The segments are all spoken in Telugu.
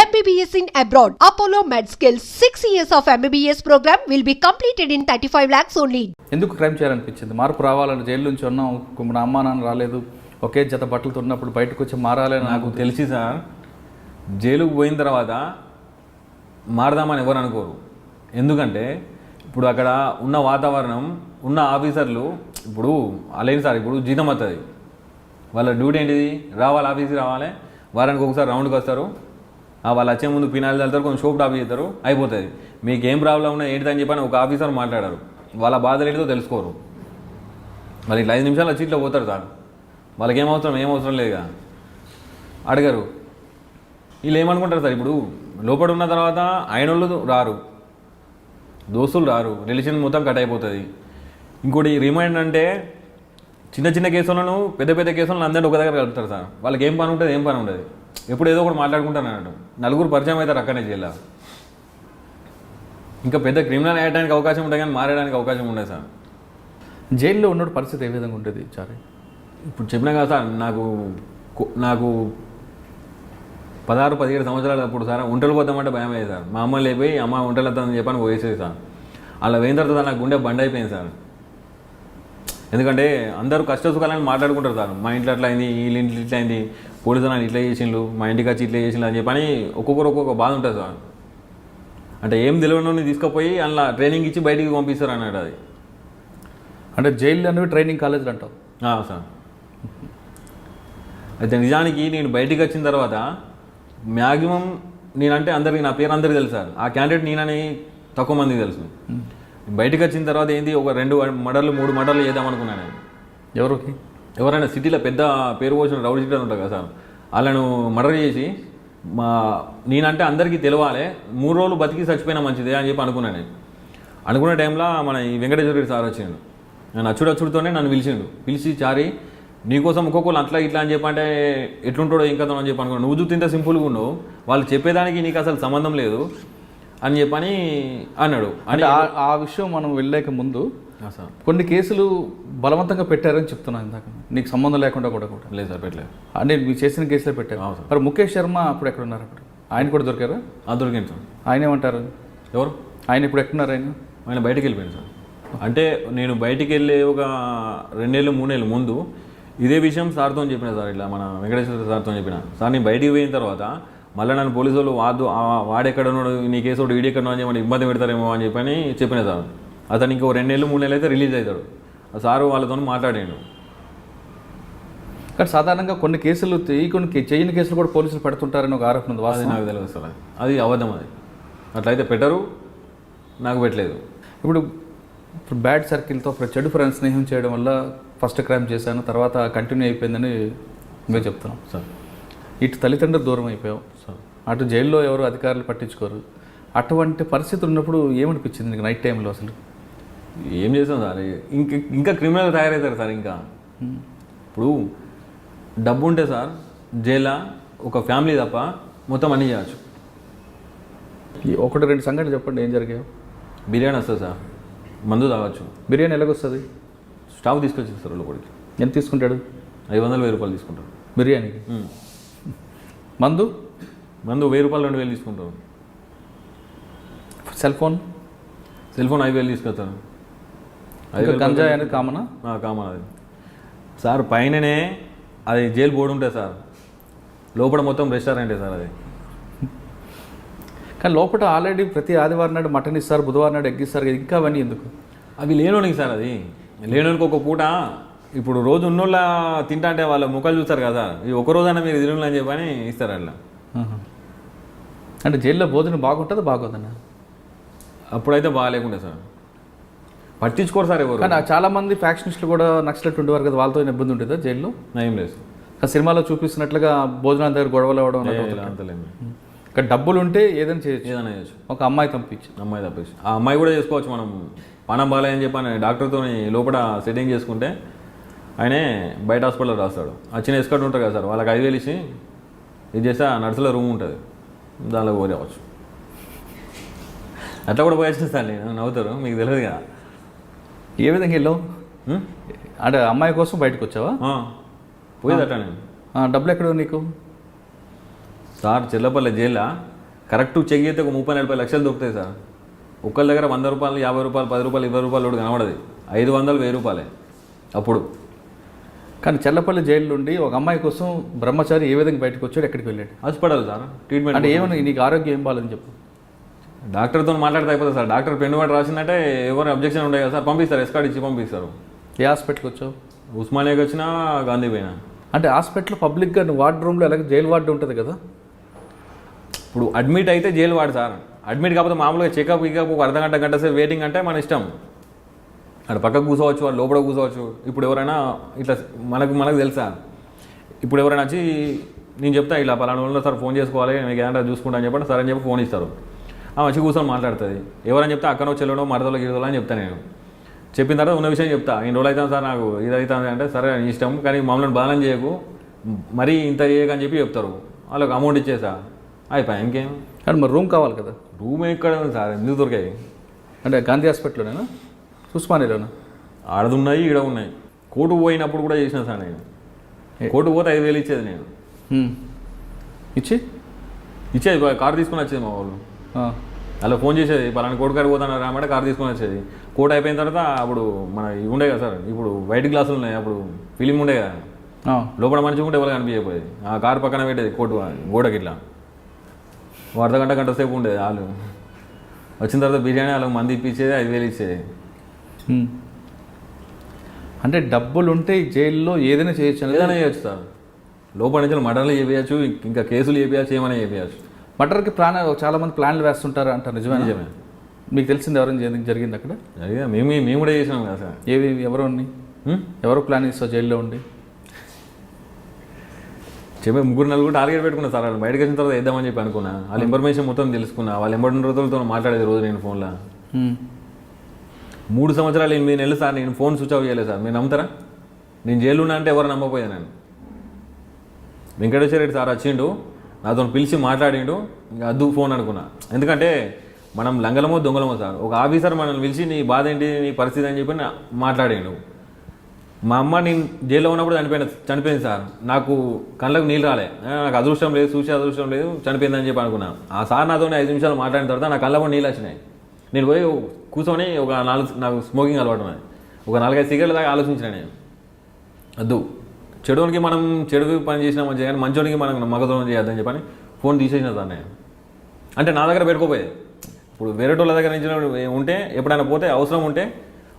MBBS in abroad. Apollo MedSkills 6 years of MBBS program will be completed in 35 lakhs only. ఎందుకు క్రైమ్ చేయాలనిపించింది? మార్పు రావాలని జైలు నుంచి ఉన్నాం, మన అమ్మా నాన్న రాలేదు, ఒకే జత బట్టలతో ఉన్నప్పుడు బయటకు వచ్చి మారాలని నాకు తెలిసి సార్, జైలుకు పోయిన తర్వాత మారదామని ఎవరు అనుకోరు. ఎందుకంటే ఇప్పుడు అక్కడ ఉన్న వాతావరణం, ఉన్న ఆఫీసర్లు, ఇప్పుడు అలాగే సార్, ఇప్పుడు జీతం వస్తుంది, వాళ్ళ డ్యూటీ ఏంటిది? రావాలి, ఆఫీస్కి రావాలి, వారానికి ఒకసారి రౌండ్కి వస్తారు, వాళ్ళు వచ్చే ముందు పినాయిల్ చల్లుతారు, కొంచెం సోప్ టాప్ చేస్తారు, అయిపోతుంది. మీకు ఏం ప్రాబ్లం ఉన్నా ఏంటిదని చెప్పని ఒక ఆఫీసర్ మాట్లాడారు, వాళ్ళ బాధలు ఏంటిదో తెలుసుకోరు. వాళ్ళు ఇట్లా 5 నిమిషాలు వచ్చి ఇట్లా పోతారు సార్, వాళ్ళకి ఏం అవసరం లేదుగా, అడగరు. వీళ్ళు ఏమనుకుంటారు సార్, ఇప్పుడు లోపల ఉన్న తర్వాత ఆయన వాళ్ళు రారు, దోస్తులు రారు, రిలేషన్ మొత్తం కట్ అయిపోతుంది. ఇంకోటి రిమైండ్ అంటే చిన్న చిన్న కేసులను పెద్ద కేసులను అందరినీ ఒక దగ్గర కలుపుతారు సార్. వాళ్ళకి ఏం పని ఉంటుంది, ఎప్పుడు ఏదో ఒకటి మాట్లాడుకుంటాను అన్నట్టు. నలుగురు పరిచయం అవుతారు అక్కడనే జైల్లో. ఇంకా పెద్ద క్రిమినల్ అయ్యడానికి అవకాశం ఉంటుంది కానీ మారడానికి అవకాశం ఉండదు సార్. జైల్లో ఉన్న పరిస్థితి ఏ విధంగా ఉంటుంది చారి? ఇప్పుడు చెప్పినా కదా సార్, నాకు 16-17 సంవత్సరాలు అప్పుడు సార్ ఒంటలు పోతామంటే భయం అయ్యేది సార్. మా అమ్మ లేపోయి అమ్మ ఒంటలు వద్దామని చెప్పని పోయేసేది సార్. అలా పోయిన తర్వాత నాకు గుండె బండ్ అయిపోయింది సార్. ఎందుకంటే అందరూ కష్ట సుఖాలని మాట్లాడుకుంటారు సార్. మా ఇంట్లో అట్లా అయింది, వీళ్ళ ఇంట్లో ఇట్లా అయింది, పోలీసు నన్ను ఇట్లా చేసిండ్రు, మా ఇంటికి వచ్చి ఇట్లా చేసిండ్రు అని చెప్పని ఒక్కొక్కరు ఒక్కొక్క బాధ ఉంటుంది సార్. అంటే ఏం తెలియని తీసుకుపోయి అలా ట్రైనింగ్ ఇచ్చి బయటికి పంపిస్తారు అన్నాడు. అది అంటే జైలు అనేవి ట్రైనింగ్ కాలేజీలు అంటావు సార్. అయితే నిజానికి నేను బయటికి వచ్చిన తర్వాత మ్యాక్సిమం నేనంటే అందరికీ, నా పేరు అందరికీ తెలుసు సార్. ఆ క్యాండిడేట్ నేనని తక్కువ మందికి తెలుసు. బయటకు వచ్చిన తర్వాత ఏంది, ఒక 2 మర్డర్లు 3 మర్డర్లు చేద్దామనుకున్నాను నేను. ఎవరైనా సిటీలో పెద్ద పేరు పోసిన రౌడీ షీటర్ ఉంటారు కదా సార్, వాళ్ళను మర్డర్ చేసి నేనంటే అందరికీ తెలవాలి, 3 రోజులు బతికి చచ్చిపోయినా మంచిదే అని చెప్పి అనుకున్నాను నేను. అనుకునే టైంలో మన ఈ వెంకటేశ్వర రెడ్డి సార్ వచ్చిండు. నన్ను అచ్చుడచ్చుడితోనే నన్ను పిలిచి చారి నీకోసం ఒక్కొక్కరు అట్లా ఇట్లా అని చెప్పంటే ఎట్లుంటాడో ఇంకా అని చెప్పి అనుకున్నాను. నువ్వు చూస్తే ఇంత సింపుల్గా ఉన్నావు, వాళ్ళు చెప్పేదానికి నీకు అసలు సంబంధం లేదు అని చెప్పని అన్నాడు. అంటే ఆ విషయం మనం వెళ్ళలేక ముందు కొన్ని కేసులు బలవంతంగా పెట్టారని చెప్తున్నాను ఇందాక, నీకు సంబంధం లేకుండా కూడా లేదు సార్, పెట్టలేదు. అంటే మీరు చేసిన కేసులే పెట్టారు. మరి ముఖేష్ శర్మ అప్పుడు ఎక్కడ ఉన్నారు? అప్పుడు ఆయన కూడా దొరికారా? దొరికింది సార్. ఆయన ఏమంటారు? ఎవరు ఆయన ఇప్పుడు ఎక్కడున్నారు? ఆయన బయటకు వెళ్ళిపోయాడు సార్. అంటే నేను బయటికి వెళ్ళే ఒక 2 ఏళ్ళు 3 ఏళ్ళు ముందు ఇదే విషయం సార్తో చెప్పిన సార్, ఇట్లా మన వెంకటేశ్వర సార్తో చెప్పిన సార్. నేను బయటికి పోయిన తర్వాత మళ్ళీ నన్ను పోలీసు వాళ్ళు వాడెక్కడ ఉన్నాడు, నీ కేసు ఒకటి వీడెక్కడ అని చెప్పి ఇబ్బంది పెడతారేమో అని చెప్పని చెప్పిన సార్. అతను ఇంకో 2 ఏళ్ళు 3 ఏళ్ళు అయితే రిలీజ్ అవుతాడు. ఆ సారు వాళ్ళతో మాట్లాడాడు. కానీ సాధారణంగా కొన్ని కేసులు చేయని కేసులు కూడా పోలీసులు పెడుతుంటారని ఒక ఆరోపణ ఉంది. అది నాకు తెలియదు సార్, అది అబద్ధం. అది అట్లయితే పెట్టరు, నాకు పెట్టలేదు. ఇప్పుడు బ్యాడ్ సర్కిల్తో చెడు ఫ్రెండ్స్ స్నేహం చేయడం వల్ల ఫస్ట్ క్రైమ్ చేశాను, తర్వాత కంటిన్యూ అయిపోయిందని మేము చెప్తున్నాం సార్. ఇటు తల్లిదండ్రులు దూరం అయిపోయావు సార్, అటు జైల్లో ఎవరు అధికారులు పట్టించుకోరు. అటువంటి పరిస్థితులు ఉన్నప్పుడు ఏమనిపించింది నీకు నైట్ టైంలో? అసలు ఏం చేసాం సార్, ఇంకా క్రిమినల్ తయారవుతారు సార్. ఇంకా ఇప్పుడు డబ్బు ఉంటే సార్ జైల్లో ఒక ఫ్యామిలీ తప్ప మొత్తం అన్నీ చేయవచ్చు. 1-2 సంఘటనలు చెప్పండి, ఏం జరిగాయో? బిర్యానీ వస్తుంది సార్, మందు తాగొచ్చు. బిర్యానీ ఎలాగొస్తుంది? స్టాఫ్ తీసుకొచ్చి సార్ లోపలికి. ఎంత తీసుకుంటాడు? 500-1000 రూపాయలు తీసుకుంటారు బిర్యానీకి. మందు 1000 రూపాయలు 2000 తీసుకుంటారు. సెల్ ఫోన్ 5000 తీసుకొస్తారు. గంజాయి అనేది కామనా? కామన్ అది సార్. పైననే అది జైలు బోర్డు ఉంటుంది సార్, లోపల మొత్తం రెస్టారెంటే సార్ అది. కానీ లోపల ఆల్రెడీ ప్రతి ఆదివారం నాడు మటన్ ఇస్తారు, బుధవారం నాడు ఎగ్ ఇస్తారు, ఇంకా అవన్నీ ఎందుకు? అవి లేనోనికి సార్, అది లేనోనికి ఒక పూట. ఇప్పుడు రోజు ఉన్నోళ్ళ తింటా అంటే వాళ్ళ ముఖాలు చూస్తారు కదా, ఈ ఒక రోజైనా మీరు తిరుగులు అని చెప్పని ఇస్తారు అట్లా. అంటే జైల్లో భోజనం బాగుంటుందా బాగోదన్న? అప్పుడైతే బాగాలేకుండే సార్, పట్టించుకోరు సార్ ఎవరు. కానీ చాలామంది ఫ్యాక్షనిస్టులు కూడా నక్సలెట్ ఉండేవారు కదా, వాళ్ళతో ఇబ్బంది ఉంటుందా జైల్లో? ఏం లేదు సినిమాలో చూపిస్తున్నట్లుగా భోజనాల దగ్గర గొడవలు అవ్వడం అంతలేదు. ఇక్కడ డబ్బులు ఉంటే ఏదైనా చేయొచ్చు. ఒక అమ్మాయి తప్పించి ఆ అమ్మాయి కూడా చేసుకోవచ్చు. మనం పానం బాగాలేదని చెప్పని డాక్టర్తో లోపల సెట్టింగ్ చేసుకుంటే ఆయనే బయట హాస్పిటల్లో రాస్తాడు. చిన్న ఎస్కట్ ఉంటారు కదా సార్, వాళ్ళకి 5000 ఇచ్చి ఇది చేస్తే ఆ నర్సులో రూమ్ ఉంటుంది, దానిలో పోరేవచ్చు. అట్లా కూడా పోయేసి సార్. నేను నవ్వుతారు, మీకు తెలియదు కదా. ఏ విధంగా వెళ్ళావు? అంటే అమ్మాయి కోసం బయటకు వచ్చావా? పోయేది అట్లా. నేను డబ్బులు ఎక్కడ నీకు? సార్ చెల్లపల్లి జైల్లో కరెక్ట్ చెక్ చేస్తే ఒక 30-40 లక్షలు దొరుకుతాయి సార్. ఒక్కళ్ళ దగ్గర 100 రూపాయలు, 50 రూపాయలు, 10 రూపాయలు, 20 రూపాయలు కూడా కనబడదు. 500, 1000 రూపాయలే అప్పుడు. కానీ చెల్లపల్లి జైలు నుండి ఒక అమ్మాయి కోసం బ్రహ్మచారి ఏ విధంగా బయటకు వచ్చాడు, ఎక్కడికి వెళ్ళాడు? Hospital sir treatment. అంటే ఏమన్నా నీకు ఆరోగ్యం ఏం బాగాలని చెప్పు. డాక్టర్తో మాట్లాడితే అయిపోతుంది సార్. డాక్టర్ పెన్ను వాటి రాసిందంటే ఎవరు అబ్జెక్షన్ ఉండే కదా సార్, పంపిస్తారు, ఎస్కార్డ్ ఇచ్చి పంపిస్తారు. ఏ హాస్పిటల్కి వచ్చావు? ఉస్మానియాకి వచ్చినా, గాంధీ పోయినా. అంటే హాస్పిటల్ పబ్లిక్గా వార్డ్ రూమ్లో అలాగే జైలు వార్డు ఉంటుంది కదా. ఇప్పుడు అడ్మిట్ అయితే జైలు వాడు సార్. అడ్మిట్ కాకపోతే మామూలుగా చెకప్ ఒక అర్ధగంట, గంట సేపు వెయిటింగ్ అంటే మన ఇష్టం. అక్కడ పక్కకు కూర్చోవచ్చు, వాళ్ళు లోపల కూర్చోవచ్చు. ఇప్పుడు ఎవరైనా ఇట్లా మనకు తెలుసా, ఇప్పుడు ఎవరైనా వచ్చి నేను చెప్తా ఇలా పలానా వాళ్ళు సార్ ఫోన్ చేసుకోవాలి, మీకు ఏదైనా చూసుకుంటా అని చెప్పండి, సరే అని చెప్పి ఫోన్ ఇస్తారు. వచ్చి కూర్చొని మాట్లాడుతుంది. ఎవరని చెప్తే అక్కడో చెల్లడో మరదలో గిరదలో అని చెప్తాను నేను. చెప్పిన తర్వాత ఉన్న విషయం చెప్తా, ఇన్ని రోజులు అవుతాను సార్ నాకు ఇది అవుతుంది అంటే, సరే ఇష్టం కానీ మమ్మల్ని బాధనం చేయకు, మరీ ఇంత చేయకని చెప్పి చెప్తారు. వాళ్ళకి అమౌంట్ ఇచ్చేసా అయిపోయా, ఇంకేం. కానీ మరి రూమ్ కావాలి కదా. రూమ్ ఎక్కడ ఉంది సార్, ఎందుకు దొరికాయి? అంటే గాంధీ హాస్పిటల్లోనేనా, ఉస్మానియాలోనా? ఆడదున్నాయి, ఈడ ఉన్నాయి. కోర్టు పోయినప్పుడు కూడా చేసిన సార్ నేను. కోర్టు పోతే 5,000 ఇచ్చేది నేను. ఇచ్చేది కారు తీసుకుని వచ్చేది మా వాళ్ళు. అలా ఫోన్ చేసేది, పలానా కోర్టు కాడికి పోతాను రామంటే కారు తీసుకుని వచ్చేది. కోర్టు అయిపోయిన తర్వాత అప్పుడు మన ఇవి ఉండే కదా సార్, ఇప్పుడు వైట్ గ్లాసులు ఉన్నాయి, అప్పుడు ఫిలిం ఉండే కదా, లోపల మంచిగా ఉంటే ఎవరు కనిపించకపోయేది. ఆ కారు పక్కన పెట్టేది కోర్టు గోడకి ఇట్లా. అర్ధగంట, గంట సేపు ఉండేది. వాళ్ళు వచ్చిన తర్వాత బిర్యానీ వాళ్ళకి మంది ఇప్పించేది, 5,000 ఇచ్చేది. అంటే డబ్బులు ఉంటే జైల్లో ఏదైనా చేయొచ్చు, ఏదైనా చేయొచ్చు సార్. లోపల నుంచి మర్డర్లు చేయవచ్చు, ఇంకా కేసులు చేయవచ్చు, ఏమైనా చేయవచ్చు. మర్డర్కి చాలా మంది ప్లాన్లు వేస్తుంటారు అంటారు, నిజమే? నిజమే. మీకు తెలిసింది ఎవరైనా జరిగింది అక్కడ? జరిగిందా? మేము కూడా చేసినాం కదా సార్. ఎవరు ఎవరు ప్లాన్ చేస్తావు జైల్లో ఉండి? చెప్పే 3-4 టార్గెట్ పెట్టుకున్నా సార్. వాళ్ళు బయటకు వచ్చిన తర్వాత వేద్దామని చెప్పి అనుకున్నా. వాళ్ళ ఇన్ఫర్మేషన్ మొత్తం తెలుసుకున్నా. వాళ్ళు ఎంబడిన రోజులతో మాట్లాడేది రోజు నేను ఫోన్లో. 3 సంవత్సరాలు 8 నెలలు సార్ నేను ఫోన్ స్విచ్ ఆఫ్ చేయలేదు సార్. మీరు నమ్ముతారా? నేను జైలు ఉన్నా అంటే ఎవరు నమ్మపోయాను. నేను వెంకటేశ్వర రెడ్డి సార్ వచ్చిండు, నాతో పిలిచి మాట్లాడిండు, ఇంకా అద్దు ఫోన్ అనుకున్నా. ఎందుకంటే మనం లంగలమో దొంగలమో సార్. ఒక ఆఫీసర్ మనల్ని పిలిచి నీ బాధ ఏంటి, నీ పరిస్థితి అని చెప్పి మాట్లాడిండు. మా అమ్మ నేను జైల్లో ఉన్నప్పుడు చనిపోయింది సార్. నాకు కళ్ళకు నీళ్ళు రాలే, నాకు అదృష్టం లేదు, చూసే అదృష్టం లేదు, చనిపోయిందని చెప్పి అనుకున్నా. ఆ సార్ నాతో 5 నిమిషాలు మాట్లాడిన తర్వాత నా కళ్ళకు నీళ్ళు వచ్చినాయి. నేను పోయి కూర్చొని నాకు స్మోకింగ్ అలవాటు ఉన్నది. ఒక 4-5 సిగరెట్ల దాకా ఆలోచించిన నేను. వద్దు, చెడునికి మనం చెడు పని చేసినా మంచిగా, కానీ మంచోనికి మనం మగదోనం చేయొద్దని చెప్పని ఫోన్ తీసేసిన సార్ నేను. అంటే నా దగ్గర పెట్టుకోపోయేది. ఇప్పుడు వేరే వాళ్ళ దగ్గర నుంచి ఉంటే ఎప్పుడైనా పోతే అవసరం ఉంటే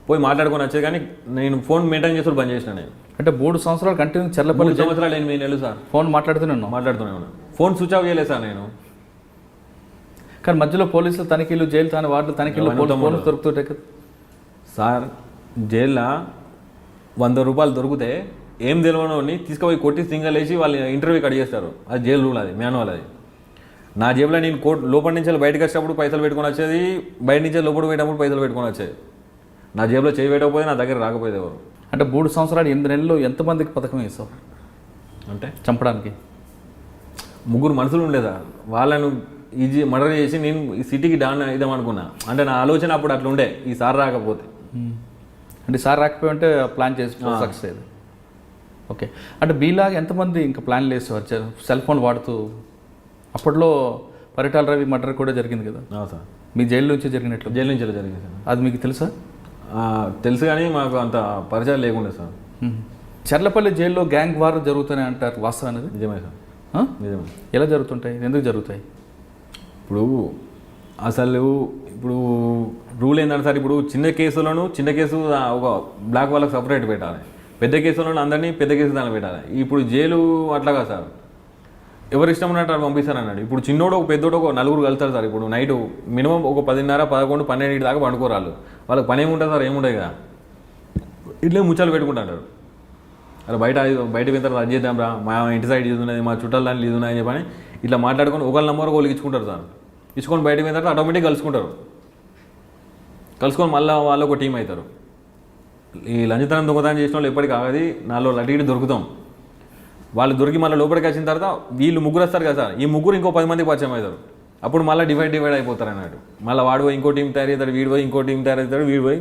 పోయి మాట్లాడుకొని వచ్చేది, కానీ నేను ఫోన్ మెయింటైన్ చేస్తూ బంద్ చేసిన నేను. అంటే 3 సంవత్సరాలు కంటిన్యూ చెల్లపల్లి 3 సంవత్సరాలు 8 నెలలు సార్ ఫోన్ మాట్లాడుతూనే ఉన్నాను. ఫోన్ స్విచ్ ఆఫ్ చేయలేదు సార్ నేను. కానీ మధ్యలో పోలీసులు తనిఖీలు, జైలు వార్డులు తనిఖీలు దొరుకుతుంటాయి కదా సార్. జైల్లో 100 రూపాయలు దొరికితే ఏం తెలియని తీసుకుపోయి కొట్టి సింగల్ వేసి వాళ్ళు ఇంటర్వ్యూ కట్ చేస్తారు. అది జైలు రూల్, అది మాన్యువల్. అది నా జేబులో నేను లోపల నుంచి బయటకు వచ్చేటప్పుడు పైసలు పెట్టుకొని వచ్చేది, బయట నుంచి లోపల పోయేటప్పుడు పైసలు పెట్టుకొని వచ్చేది. నా జేబులో చేయి పెట్టకపోతే నా దగ్గర రాకపోయేది ఎవరు. అంటే 3 సంవత్సరాలు 8 నెలల్లో ఎంతమందికి పథకం వేస్తావు అంటే చంపడానికి? 3 మనుషులు ఉండేదా, వాళ్ళను ఈజీ మర్డర్ చేసి నేను ఈ సిటీకి డాన్ అయిదాం అనుకున్నా. అంటే నా ఆలోచన అప్పుడు అట్లా ఉండే, ఈ సార్ రాకపోతే. అంటే సార్ రాకపోయి ఉంటే ప్లాన్ చేసి సక్సెస్ అయ్యేది. ఓకే. అంటే మీలాగా ఎంతమంది ఇంకా ప్లాన్లు వేసేవారు సెల్ ఫోన్ వాడుతూ? అప్పట్లో పరిటాల రవి మర్డర్ కూడా జరిగింది కదా సార్, మీ జైలు నుంచి జరిగినట్లు? జైలు నుంచి జరిగింది సార్. అది మీకు తెలుసా? తెలుసు, కానీ మాకు అంత పరిచయం లేకుండా సార్. చర్లపల్లి జైల్లో గ్యాంగ్ వార్ జరుగుతాయని అంటారు, వాస్తవం అనేది? నిజమే సార్, నిజమే. ఎలా జరుగుతుంటాయి, ఎందుకు జరుగుతాయి? ఇప్పుడు ఇప్పుడు రూల్ ఏంటంటే సార్, ఇప్పుడు చిన్న కేసు ఒక బ్లాక్ వాళ్ళకి సపరేట్ పెట్టాలి, పెద్ద కేసులను అందరినీ పెద్ద కేసు దాన్ని పెట్టాలి. ఇప్పుడు జైలు అట్లాగా సార్, ఎవరు ఇష్టం ఉన్నట్టు పంపిస్తారు అన్నాడు. ఇప్పుడు చిన్నోడు ఒక పెద్దోడు ఒక 4 కలుస్తారు సార్. ఇప్పుడు నైట్ మినిమం ఒక 10:30, 11, 12 దాకా పండుకోరాళ్ళు. వాళ్ళకి పని ఏముంటుంది సార్, ఏముంటాయి కదా, ఇట్లే ముచ్చాలు పెట్టుకుంటారు. అలా బయట పోయిన తర్వాత అది చేద్దాం రా, మా ఇంటి సైడ్ ఇది ఉన్నది, మా చుట్టాలు దాన్ని ఇది ఉన్నాయి అని చెప్పని ఇట్లా మాట్లాడుకొని ఒకళ్ళ నెంబర్ ఒకళ్ళకి ఇచ్చుకుంటారు సార్. ఇచ్చుకొని బయట పోయిన తర్వాత ఆటోమేటిక్గా కలుసుకొని మళ్ళీ వాళ్ళు ఒక టీం అవుతారు. ఈ లంచతనం దొంగతనం చేసిన వాళ్ళు ఎప్పటికీ ఆగది, 4 అటు దొరుకుతాం. వాళ్ళు దొరికి మళ్ళీ లోపలికి వచ్చిన తర్వాత వీళ్ళు 3 వస్తారు కదా సార్, ఈ 3 ఇంకో 10 మందికి పరిచయం అవుతారు. అప్పుడు మళ్ళీ డివైడ్ అయిపోతారు అన్నట్టు. మళ్ళీ వాడు పోయి ఇంకో టీం తయారవుతాడు, వీడు పోయి ఇంకో టీం తయారవుతాడు, వీడు పోయి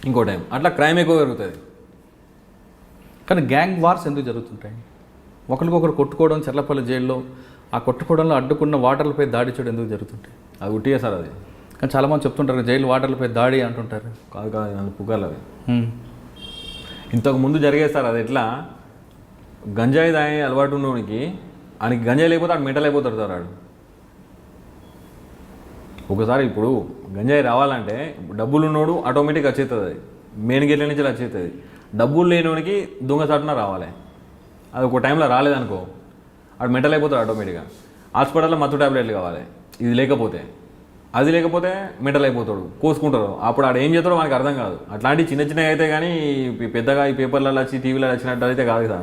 ఇంకో టైం, అట్లా క్రైమ్ ఎక్కువ జరుగుతుంది. కానీ గ్యాంగ్ వార్స్ ఎందుకు జరుగుతుంటాయి? ఒకరికొకరు కొట్టుకోవడం చర్లపల్లి జైల్లో ఆ కొట్టుకోవడంలో అడ్డుకున్న వాటర్లపై దాడి చేయడం ఎందుకు జరుగుతుంటాయి? అది ఉట్టిగా సార్ అది. కానీ చాలామంది చెప్తుంటారు జైలు వాటర్లపై దాడి అంటుంటారు. కాదు కాదు అది పుకార్లు అవి. హ్మ్. ఇంతకు ముందు జరిగేది సార్ అది ఎట్లా, గంజాయి తాగే అలవాటు ఉన్నోనికి ఆయనకి గంజాయి లేకపోతే ఆడు మెంటల్ అయిపోతాడు సార్ ఆడు. ఒకసారి ఇప్పుడు గంజాయి రావాలంటే డబ్బులు ఉన్నోడు ఆటోమేటిక్గా వచ్చేస్తుంది, అది మెయిన్ గేట్ల నుంచి వచ్చేస్తుంది. డబ్బులు లేనివానికి దొంగసాటున రావాలి. అది ఒక టైంలో రాలేదనుకో ఆడు మెంటల్ అయిపోతాడు ఆటోమేటిక్గా. హాస్పిటల్లో మత్తు ట్యాబ్లెట్లు కావాలి, ఇది లేకపోతే అది లేకపోతే మెంటల్ అయిపోతాడు, కోసుకుంటారు. అప్పుడు ఆడు ఏం చేస్తాడో మనకు అర్థం కాదు. అట్లాంటి చిన్న చిన్నవి అయితే కానీ పెద్దగా ఈ పేపర్లలో వచ్చి టీవీలో వచ్చినట్టు అయితే కాదు కదా.